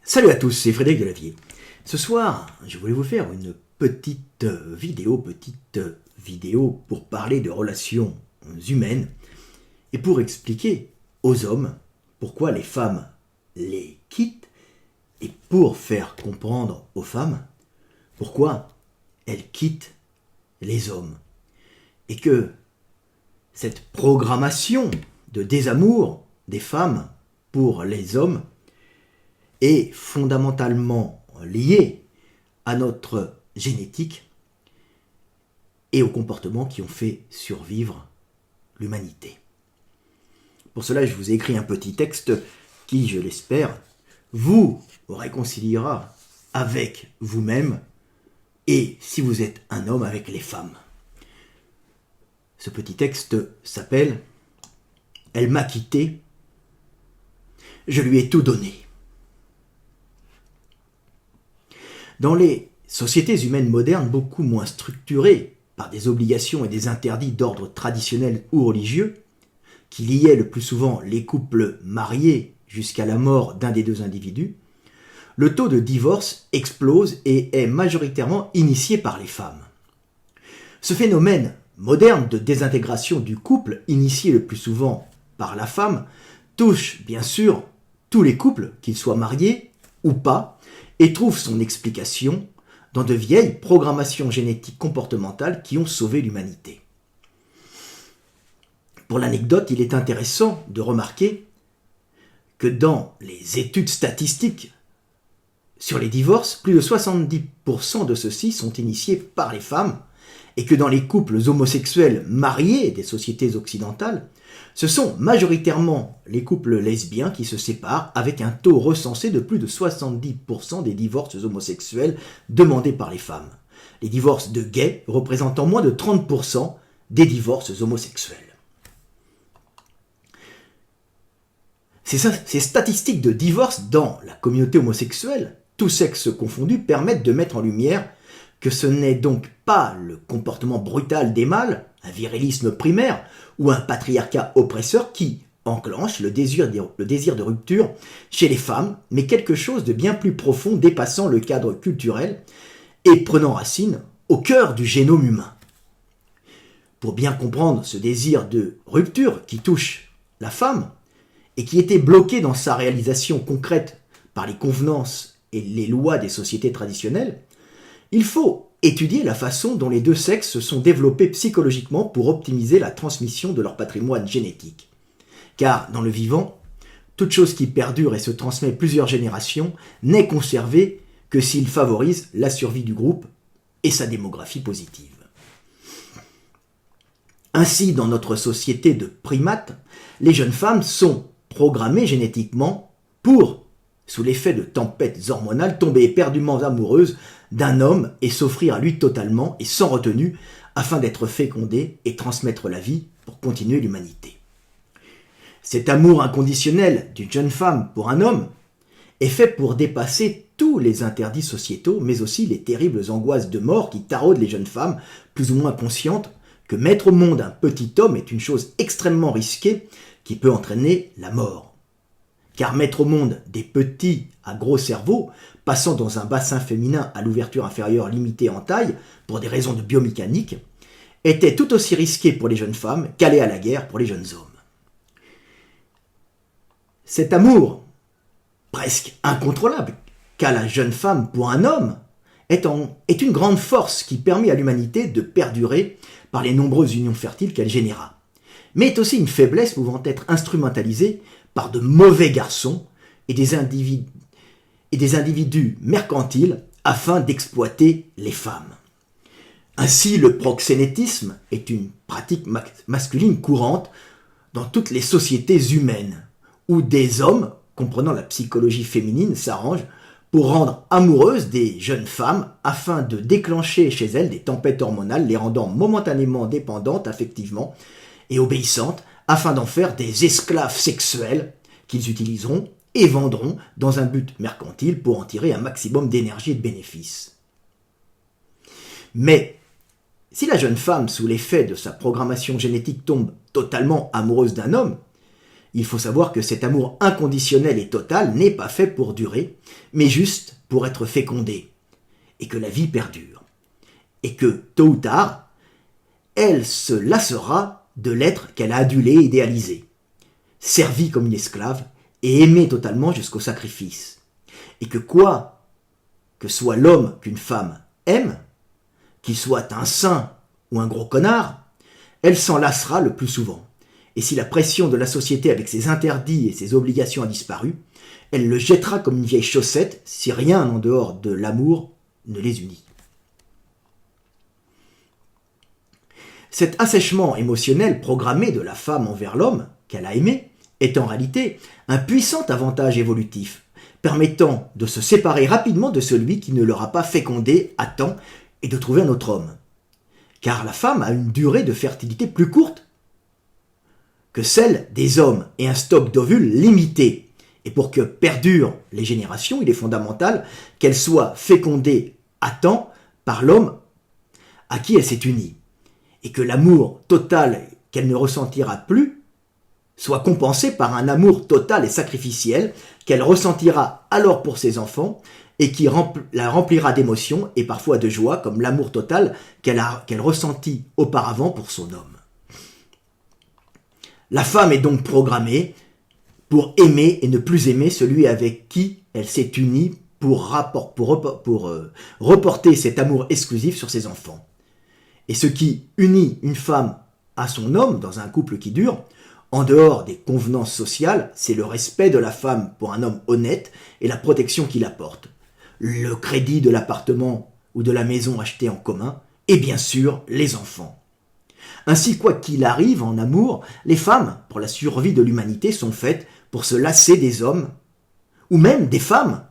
Salut à tous, c'est Frédéric Delavier. Ce soir, je voulais vous faire une petite vidéo pour parler de relations humaines et pour expliquer aux hommes pourquoi les femmes les quittent et pour faire comprendre aux femmes pourquoi elles quittent les hommes. Et que cette programmation de désamour des femmes pour les hommes est fondamentalement liée à notre génétique et aux comportements qui ont fait survivre l'humanité. Pour cela, je vous ai écrit un petit texte qui, je l'espère, vous réconciliera avec vous-même et, si vous êtes un homme, avec les femmes. Ce petit texte s'appelle « Elle m'a quitté, je lui ai tout donné ». Dans les sociétés humaines modernes, beaucoup moins structurées par des obligations et des interdits d'ordre traditionnel ou religieux, qui liaient le plus souvent les couples mariés jusqu'à la mort d'un des deux individus, le taux de divorce explose et est majoritairement initié par les femmes. Ce phénomène moderne de désintégration du couple, initié le plus souvent par la femme, touche bien sûr tous les couples, qu'ils soient mariés ou pas, et trouve son explication dans de vieilles programmations génétiques comportementales qui ont sauvé l'humanité. Pour l'anecdote, il est intéressant de remarquer que dans les études statistiques sur les divorces, plus de 70% de ceux-ci sont initiés par les femmes, et que dans les couples homosexuels mariés des sociétés occidentales, ce sont majoritairement les couples lesbiens qui se séparent, avec un taux recensé de plus de 70% des divorces homosexuels demandés par les femmes. Les divorces de gays représentant moins de 30% des divorces homosexuels. Ces statistiques de divorce dans la communauté homosexuelle, tous sexes confondus, permettent de mettre en lumière que ce n'est donc pas le comportement brutal des mâles, un virilisme primaire ou un patriarcat oppresseur qui enclenche le désir de rupture chez les femmes, mais quelque chose de bien plus profond dépassant le cadre culturel et prenant racine au cœur du génome humain. Pour bien comprendre ce désir de rupture qui touche la femme et qui était bloqué dans sa réalisation concrète par les convenances et les lois des sociétés traditionnelles, il faut étudier la façon dont les deux sexes se sont développés psychologiquement pour optimiser la transmission de leur patrimoine génétique. Car dans le vivant, toute chose qui perdure et se transmet plusieurs générations n'est conservée que s'il favorise la survie du groupe et sa démographie positive. Ainsi, dans notre société de primates, les jeunes femmes sont programmées génétiquement pour, sous l'effet de tempêtes hormonales, tomber éperdument amoureuses d'un homme et s'offrir à lui totalement et sans retenue afin d'être fécondées et transmettre la vie pour continuer l'humanité. Cet amour inconditionnel d'une jeune femme pour un homme est fait pour dépasser tous les interdits sociétaux, mais aussi les terribles angoisses de mort qui taraudent les jeunes femmes, plus ou moins conscientes que mettre au monde un petit homme est une chose extrêmement risquée qui peut entraîner la mort. Car mettre au monde des petits à gros cerveaux, passant dans un bassin féminin à l'ouverture inférieure limitée en taille, pour des raisons de biomécanique, était tout aussi risqué pour les jeunes femmes qu'aller à la guerre pour les jeunes hommes. Cet amour, presque incontrôlable, qu'a la jeune femme pour un homme, est une grande force qui permet à l'humanité de perdurer par les nombreuses unions fertiles qu'elle généra, mais est aussi une faiblesse pouvant être instrumentalisée par de mauvais garçons et des individus mercantiles afin d'exploiter les femmes. Ainsi, le proxénétisme est une pratique masculine courante dans toutes les sociétés humaines, où des hommes, comprenant la psychologie féminine, s'arrangent pour rendre amoureuses des jeunes femmes afin de déclencher chez elles des tempêtes hormonales les rendant momentanément dépendantes affectivement et obéissantes afin d'en faire des esclaves sexuels qu'ils utiliseront et vendront dans un but mercantile pour en tirer un maximum d'énergie et de bénéfices. Mais si la jeune femme, sous l'effet de sa programmation génétique, tombe totalement amoureuse d'un homme, il faut savoir que cet amour inconditionnel et total n'est pas fait pour durer, mais juste pour être fécondé, et que la vie perdure. Et que, tôt ou tard, elle se lassera de l'être qu'elle a adulé et idéalisé, servi comme une esclave et aimé totalement jusqu'au sacrifice. Et que quoi que soit l'homme qu'une femme aime, qu'il soit un saint ou un gros connard, elle s'en lassera le plus souvent. Et si la pression de la société avec ses interdits et ses obligations a disparu, elle le jettera comme une vieille chaussette si rien en dehors de l'amour ne les unit. Cet assèchement émotionnel programmé de la femme envers l'homme qu'elle a aimé est en réalité un puissant avantage évolutif, permettant de se séparer rapidement de celui qui ne l'aura pas fécondé à temps et de trouver un autre homme. Car la femme a une durée de fertilité plus courte que celle des hommes et un stock d'ovules limité. Et pour que perdurent les générations, il est fondamental qu'elle soit fécondée à temps par l'homme à qui elle s'est unie. Et que l'amour total qu'elle ne ressentira plus soit compensé par un amour total et sacrificiel qu'elle ressentira alors pour ses enfants et qui la remplira d'émotions et parfois de joie comme l'amour total qu'elle ressentit auparavant pour son homme. La femme est donc programmée pour aimer et ne plus aimer celui avec qui elle s'est unie pour reporter cet amour exclusif sur ses enfants. Et ce qui unit une femme à son homme dans un couple qui dure, en dehors des convenances sociales, c'est le respect de la femme pour un homme honnête et la protection qu'il apporte. Le crédit de l'appartement ou de la maison achetés en commun, et bien sûr les enfants. Ainsi, quoi qu'il arrive en amour, les femmes, pour la survie de l'humanité, sont faites pour se lasser des hommes, ou même des femmes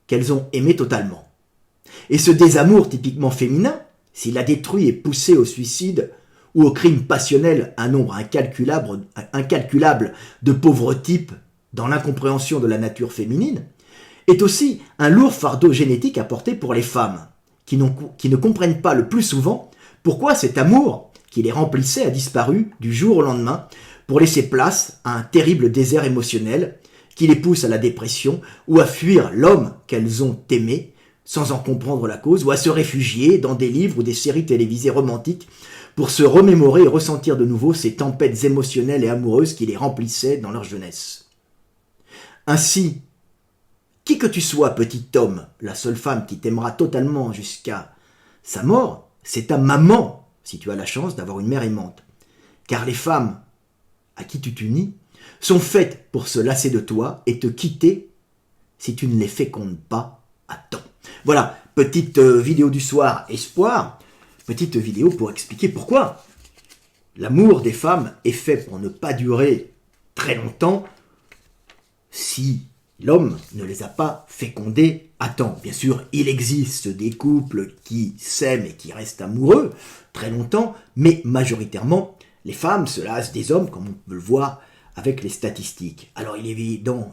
qu'elles ont aimées totalement. Et ce désamour typiquement féminin, s'il a détruit et poussé au suicide ou au crime passionnel un nombre incalculable de pauvres types dans l'incompréhension de la nature féminine, est aussi un lourd fardeau génétique à porter pour les femmes, qui ne comprennent pas le plus souvent pourquoi cet amour qui les remplissait a disparu du jour au lendemain pour laisser place à un terrible désert émotionnel qui les pousse à la dépression ou à fuir l'homme qu'elles ont aimé sans en comprendre la cause, ou à se réfugier dans des livres ou des séries télévisées romantiques pour se remémorer et ressentir de nouveau ces tempêtes émotionnelles et amoureuses qui les remplissaient dans leur jeunesse. Ainsi, qui que tu sois, petit homme, la seule femme qui t'aimera totalement jusqu'à sa mort, c'est ta maman, si tu as la chance d'avoir une mère aimante. Car les femmes à qui tu t'unis sont faites pour se lasser de toi et te quitter si tu ne les fécondes pas à temps. Voilà, petite vidéo du soir espoir, petite vidéo pour expliquer pourquoi l'amour des femmes est fait pour ne pas durer très longtemps si l'homme ne les a pas fécondés à temps. Bien sûr, il existe des couples qui s'aiment et qui restent amoureux très longtemps, mais majoritairement, les femmes se lassent des hommes, comme on peut le voir avec les statistiques. Alors il est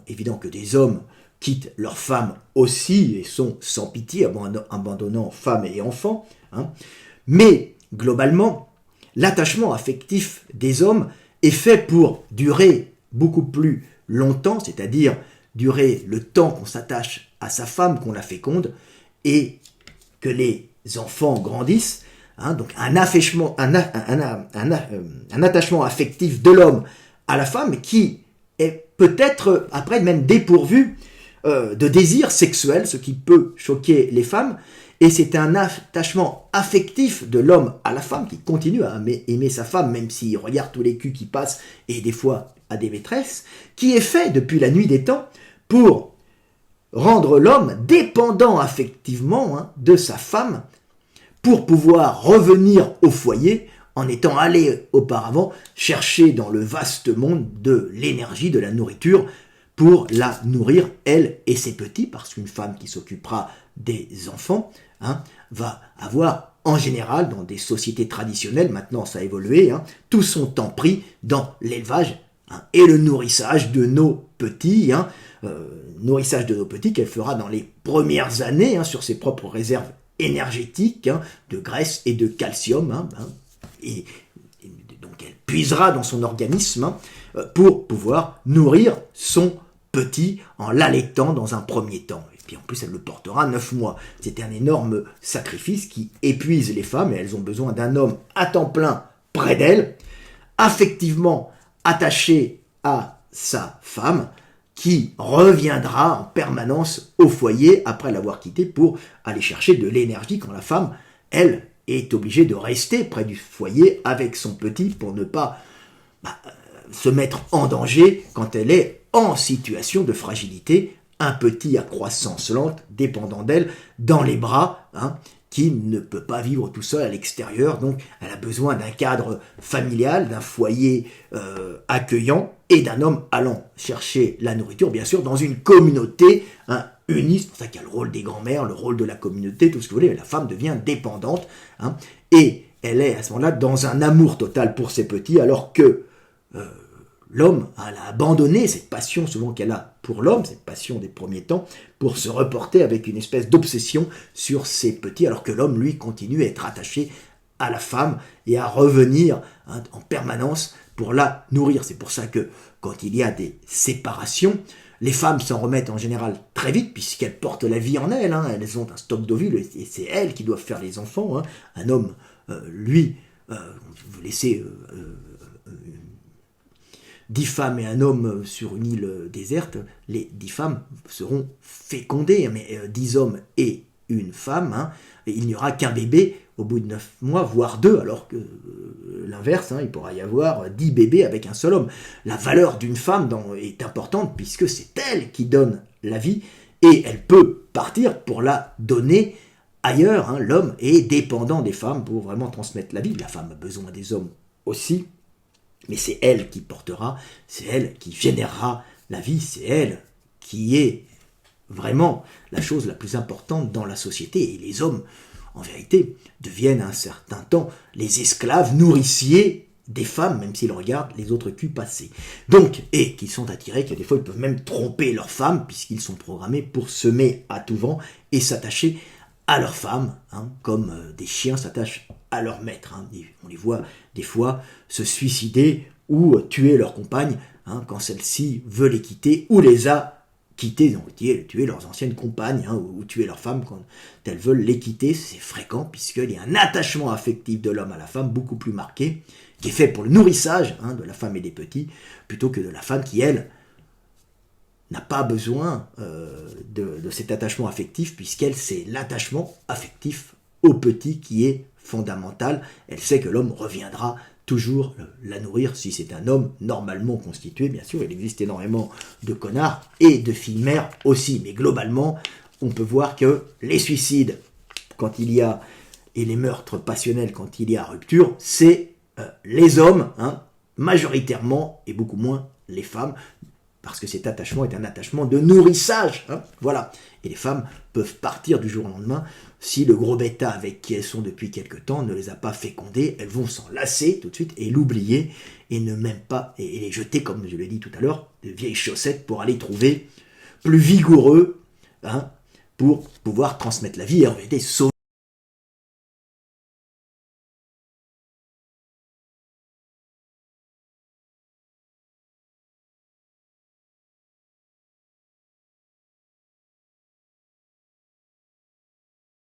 évident que des hommes quittent leurs femmes aussi et sont sans pitié, abandonnant femmes et enfants. Mais globalement, l'attachement affectif des hommes est fait pour durer beaucoup plus longtemps, c'est-à-dire durer le temps qu'on s'attache à sa femme, qu'on la féconde, et que les enfants grandissent. Donc un attachement affectif de l'homme à la femme qui est peut-être après même dépourvu de désir sexuel, ce qui peut choquer les femmes, et c'est un attachement affectif de l'homme à la femme qui continue à aimer sa femme, même s'il regarde tous les culs qui passent, et des fois à des maîtresses, qui est fait depuis la nuit des temps pour rendre l'homme dépendant affectivement de sa femme, pour pouvoir revenir au foyer en étant allé auparavant chercher dans le vaste monde de l'énergie, de la nourriture, pour la nourrir, elle et ses petits, parce qu'une femme qui s'occupera des enfants va avoir, en général, dans des sociétés traditionnelles, maintenant ça a évolué, tout son temps pris dans l'élevage et le nourrissage de nos petits, nourrissage de nos petits qu'elle fera dans les premières années sur ses propres réserves énergétiques de graisse et de calcium, et donc elle puisera dans son organisme pour pouvoir nourrir son petit en l'allaitant dans un premier temps. Et puis en plus, elle le portera 9 mois. C'est un énorme sacrifice qui épuise les femmes et elles ont besoin d'un homme à temps plein près d'elles, affectivement attaché à sa femme, qui reviendra en permanence au foyer après l'avoir quitté pour aller chercher de l'énergie quand la femme, elle, est obligée de rester près du foyer avec son petit pour ne pas se mettre en danger quand elle est en situation de fragilité, un petit à croissance lente, dépendant d'elle, dans les bras, qui ne peut pas vivre tout seul à l'extérieur, donc elle a besoin d'un cadre familial, d'un foyer accueillant, et d'un homme allant chercher la nourriture, bien sûr, dans une communauté unie. C'est pour ça qu'il y a le rôle des grands-mères, le rôle de la communauté, tout ce que vous voulez, mais la femme devient dépendante, et elle est à ce moment-là dans un amour total pour ses petits, alors que l'homme a abandonné cette passion souvent qu'elle a pour l'homme, cette passion des premiers temps, pour se reporter avec une espèce d'obsession sur ses petits, alors que l'homme, lui, continue à être attaché à la femme et à revenir en permanence pour la nourrir. C'est pour ça que quand il y a des séparations, les femmes s'en remettent en général très vite, puisqu'elles portent la vie en elles, elles ont un stock d'ovules, et c'est elles qui doivent faire les enfants. Un homme, lui, vous laissez 10 femmes et un homme sur une île déserte, les 10 femmes seront fécondées, mais 10 hommes et une femme, et il n'y aura qu'un bébé au bout de 9 mois, voire 2, alors que l'inverse, il pourra y avoir 10 bébés avec un seul homme. La valeur d'une femme est importante puisque c'est elle qui donne la vie et elle peut partir pour la donner ailleurs. L'homme est dépendant des femmes pour vraiment transmettre la vie. La femme a besoin des hommes aussi, mais c'est elle qui portera, c'est elle qui générera la vie, c'est elle qui est vraiment la chose la plus importante dans la société. Et les hommes, en vérité, deviennent à un certain temps les esclaves nourriciers des femmes, même s'ils regardent les autres culs passer. Donc, et qui sont attirés, que des fois ils peuvent même tromper leurs femmes, puisqu'ils sont programmés pour semer à tout vent et s'attacher à leurs femmes, comme des chiens s'attachent à leur maître. On les voit des fois se suicider ou tuer leur compagne quand celle-ci veut les quitter ou les a quittés, ils ont tué leurs anciennes compagnes ou tuer leurs femmes quand elles veulent les quitter. C'est fréquent puisqu'il y a un attachement affectif de l'homme à la femme beaucoup plus marqué, qui est fait pour le nourrissage de la femme et des petits, plutôt que de la femme qui, elle, n'a pas besoin de cet attachement affectif, puisqu'elle, c'est l'attachement affectif au petit qui est fondamental. Elle sait que l'homme reviendra toujours la nourrir si c'est un homme normalement constitué. Bien sûr, il existe énormément de connards et de filles-mères aussi, mais globalement, on peut voir que les suicides, quand il y a, et les meurtres passionnels quand il y a rupture, c'est les hommes, majoritairement, et beaucoup moins les femmes, parce que cet attachement est un attachement de nourrissage. Voilà. Et les femmes peuvent partir du jour au lendemain. Si le gros bêta avec qui elles sont depuis quelque temps ne les a pas fécondées, elles vont s'en lasser tout de suite et l'oublier et ne même pas, et les jeter, comme je l'ai dit tout à l'heure, de vieilles chaussettes pour aller trouver plus vigoureux pour pouvoir transmettre la vie et en vérité sauver